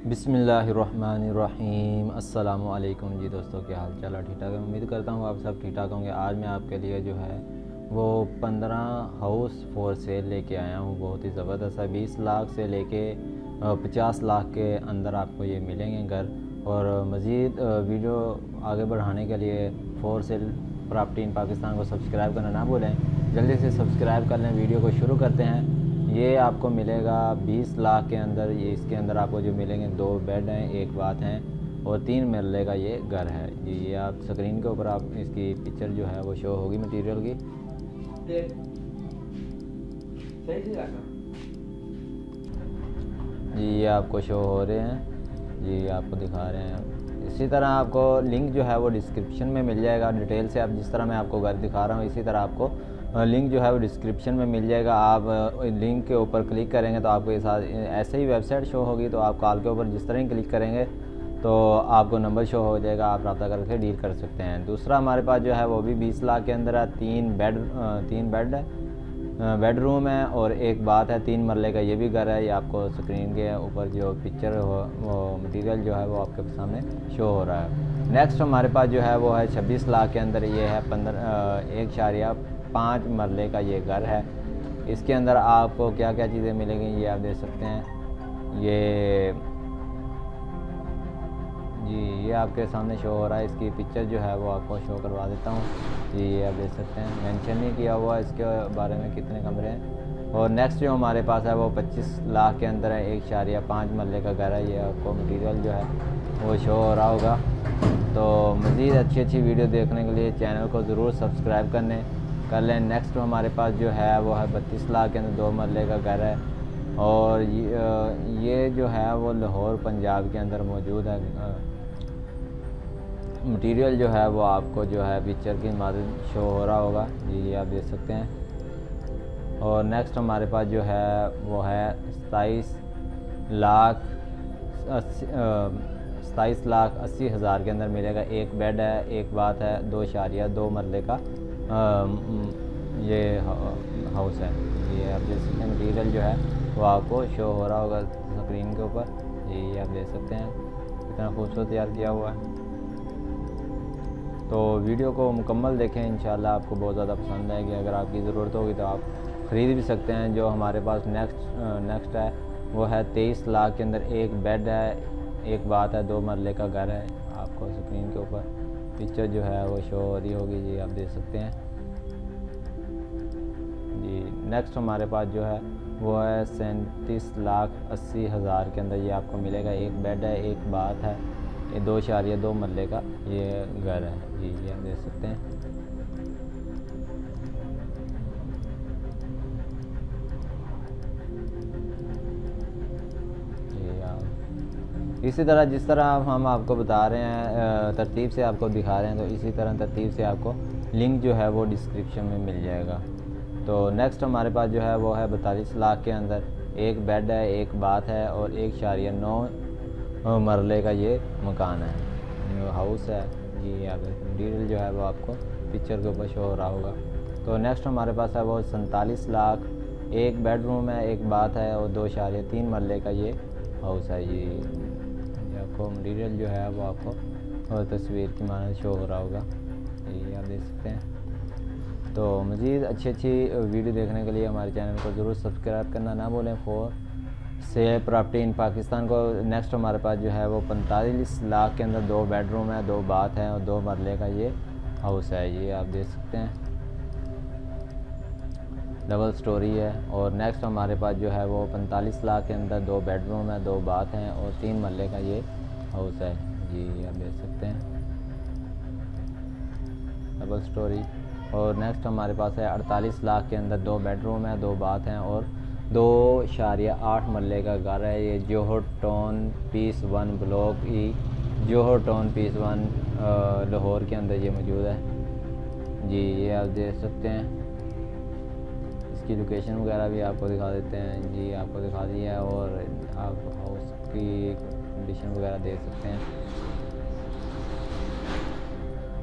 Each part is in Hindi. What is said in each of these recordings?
बिस्मिल्लाहिर्रहमानिर्रहीम। अस्सलामुअलैकुम जी दोस्तों, क्या हाल चाल है? ठीक ठाक है। उम्मीद करता हूँ आप सब ठीक ठाक होंगे। आज मैं आपके लिए जो है वो 15 हाउस फॉर सेल लेके आया हूँ। बहुत ही ज़बरदस्त है। 20 लाख से लेके 50 लाख के अंदर आपको ये मिलेंगे घर। और मज़ीद वीडियो आगे बढ़ाने के लिए for sale property in Pakistan को सब्सक्राइब करना ना भूलें। जल्दी से सब्सक्राइब कर लें। वीडियो को शुरू करते हैं। ये आपको मिलेगा 20 लाख के अंदर। ये इसके अंदर आपको जो मिलेंगे 2 बेड हैं, 1 बाथ हैं और 3 मरले का ये घर है जी। ये आप स्क्रीन के ऊपर आप इसकी पिक्चर जो है वो शो होगी मटेरियल की। जी ये आपको शो हो रहे हैं जी, आपको दिखा रहे हैं। इसी तरह आपको लिंक जो है वो डिस्क्रिप्शन में मिल जाएगा। डिटेल से आप जिस तरह मैं आपको घर दिखा रहा हूँ इसी तरह आपको लिंक जो है वो डिस्क्रिप्शन में मिल जाएगा। आप लिंक के ऊपर क्लिक करेंगे तो आपको ये साथ ऐसे ही वेबसाइट शो होगी। तो आप कॉल के ऊपर जिस तरह ही क्लिक करेंगे तो आपको नंबर शो हो जाएगा, आप रब्ता करके डील कर सकते हैं। दूसरा हमारे पास जो है वो भी 20 लाख के अंदर है। 3 बेड है, बेडरूम है और 1 बाथ है। 3 मरले का ये भी घर है। ये आपको स्क्रीन के ऊपर जो पिक्चर हो वो मटीरियल जो है वो आपके सामने शो हो रहा है। नेक्स्ट हमारे पास जो है वो है 26 लाख के अंदर। ये है 1.5 मरले का ये घर है। इसके अंदर आपको क्या क्या चीज़ें मिलेंगी ये आप देख सकते हैं। ये आपके सामने शो हो रहा है। इसकी पिक्चर जो है वो आपको शो करवा देता हूँ जी। ये आप देख सकते हैं, मेंशन नहीं किया हुआ इसके बारे में कितने कमरे हैं। और नेक्स्ट जो हमारे पास है वो 25 लाख के अंदर है। 1.5 मरले का घर है। ये आपको मटीरियल जो है वो शो हो रहा होगा। तो मज़ीद अच्छी वीडियो देखने के लिए चैनल को ज़रूर सब्सक्राइब कर लें। नेक्स्ट हमारे पास जो है वो है 32 लाख के अंदर 2 मरले का घर है। और ये जो है वो लाहौर पंजाब के अंदर मौजूद है। मटीरियल जो है वो आपको जो है पिक्चर की मदद शो हो रहा होगा जी, ये आप देख सकते हैं। और नेक्स्ट हमारे पास जो है वो है 27,80,000 के अंदर मिलेगा। 1 बेड है, 1 बाथ है, 2.2 मरले का ये हाउस है। ये आप देख सकते हैं। मटीरियल जो है वो आपको शो हो रहा होगा स्क्रीन के ऊपर। ये आप देख सकते हैं कितना खूबसूरत तैयार किया हुआ है। तो वीडियो को मुकम्मल देखें, इंशाल्लाह आपको बहुत ज़्यादा पसंद आएगी। अगर आपकी ज़रूरत होगी तो आप ख़रीद भी सकते हैं। जो हमारे पास नेक्स्ट है वो है 23 लाख के अंदर। 1 बेड है, 1 बाथ है, 2 मरले का घर है। आपको स्क्रीन के ऊपर पिक्चर जो है वो शो हो रही होगी जी, आप देख सकते हैं जी। नेक्स्ट हमारे पास जो है वो है 37,80,000 के अंदर। ये आपको मिलेगा। 1 बेड है, 1 बाथ है, ये 2.2 मरले का ये घर है जी, ये आप देख सकते हैं। इसी तरह जिस तरह हम आपको बता रहे हैं, तरतीब से आपको दिखा रहे हैं, तो इसी तरह तरतीब से आपको लिंक जो है वो डिस्क्रिप्शन में मिल जाएगा। तो नेक्स्ट हमारे पास जो है वो है 42 लाख के अंदर। 1 बेड है, 1 बाथ है और 1.9 मरले का ये मकान है, हाउस है जी। मटीरियल जो है वो आपको पिक्चर के ऊपर शो हो रहा होगा। तो नेक्स्ट हमारे पास है वो 47 लाख। 1 बेडरूम है, 1 बाथ है और 2.3 मरले का ये हाउस है। ये आपको मटीरियल जो है वो आपको और तस्वीर की मानद शो हो रहा होगा, ये आप देख सकते हैं। तो मज़ीद अच्छी वीडियो देखने के लिए हमारे चैनल को ज़रूर सब्सक्राइब करना ना भूलें। For sale property in Pakistan को। नेक्स्ट हमारे पास जो है वो 45 लाख के अंदर 2 बेडरूम है, 2 बाथ हैं और 2 मरले का ये हाउस है। ये आप देख सकते हैं, डबल स्टोरी है। और नेक्स्ट हमारे पास जो है वो 45 लाख के अंदर 2 बेडरूम है, 2 बाथ हैं और 3 मरले का ये हाउस है जी, आप देख सकते हैं, डबल स्टोरी। और नेक्स्ट हमारे पास है 48 लाख के अंदर 2 बेडरूम है, 2 बाथ हैं और 2.8 मरले का घर है। ये जोहर टाउन पीस 1 ब्लॉक ई, जोहर टाउन पीस 1 लाहौर के अंदर ये मौजूद है जी, ये आप देख सकते हैं। इसकी लोकेशन वगैरह भी आपको दिखा देते हैं जी, आपको दिखा दिया है। और आप हाउस की कंडीशन वगैरह देख सकते हैं।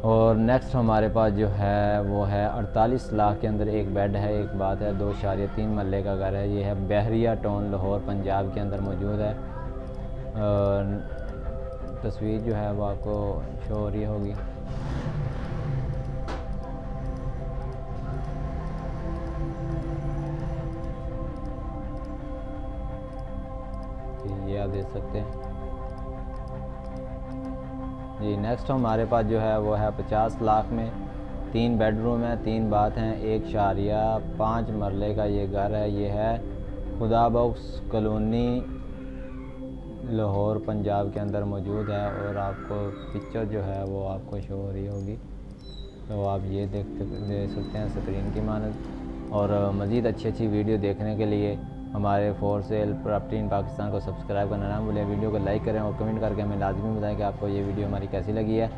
और नेक्स्ट हमारे पास जो है वो है 48 लाख के अंदर। 1 बेड है, 1 बाथ है, 2.3 मरले का घर है। ये है बहरिया टाउन लाहौर पंजाब के अंदर मौजूद है। तस्वीर जो है वो आपको शो हो रही होगी। ये आप देख सकते हैं जी। नेक्स्ट हमारे पास जो है वो है 50 लाख में 3 बेडरूम है, 3 बाथ हैं, 1.5 मरले का ये घर है। ये है खुदा बख्श कॉलोनी, लाहौर पंजाब के अंदर मौजूद है। और आपको पिक्चर जो है वो आपको शो हो रही होगी, तो आप ये देख सकते हैं स्क्रीन की मानद। और मज़ीद अच्छी वीडियो देखने के लिए हमारे for sale property in Pakistan को सब्सक्राइब करना ना भूलें। वीडियो को लाइक करें और कमेंट करके हमें लाजमी बताएं कि आपको ये वीडियो हमारी कैसी लगी है।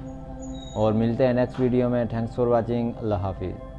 और मिलते हैं नेक्स्ट वीडियो में। Thanks for watching. अल्लाह हाफिज़।